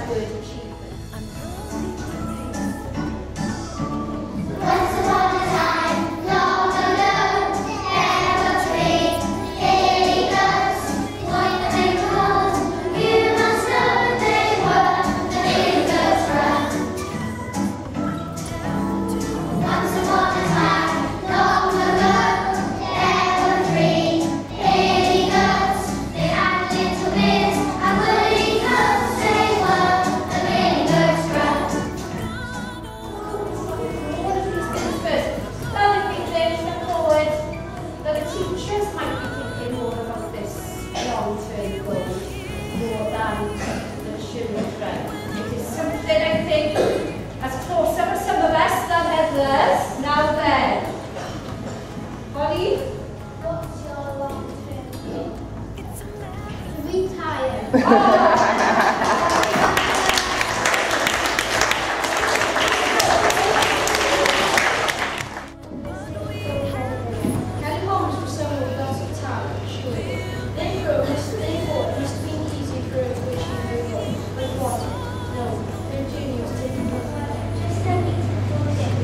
that word achievement. Now then, Bonnie, what's your long-term goal? Retire. Kelly Holmes was someone with lots of talent, surely. Therefore, it must have been easy for her to achieve her goal. But what? No, her journey was difficult. Just a week before this,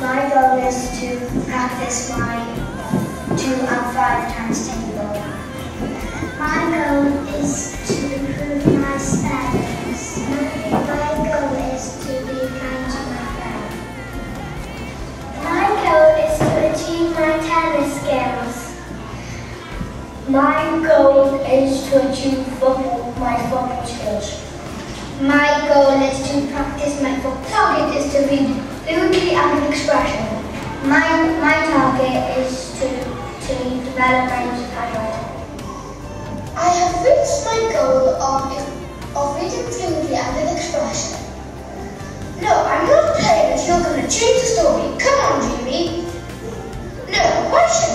My goal is to practice my 2 and 5 times table. My goal is to improve my spelling. My goal is to be kind to my friends. My goal is to achieve my tennis skills. My goal is to achieve my football skills. My goal is to practice my football. Target is to read fluently and with expression. My target is to develop my handwriting. I have reached my goal of reading fluently and with expression. No, I'm not playing if you're going to change the story. Come on, Jimmy. No, why should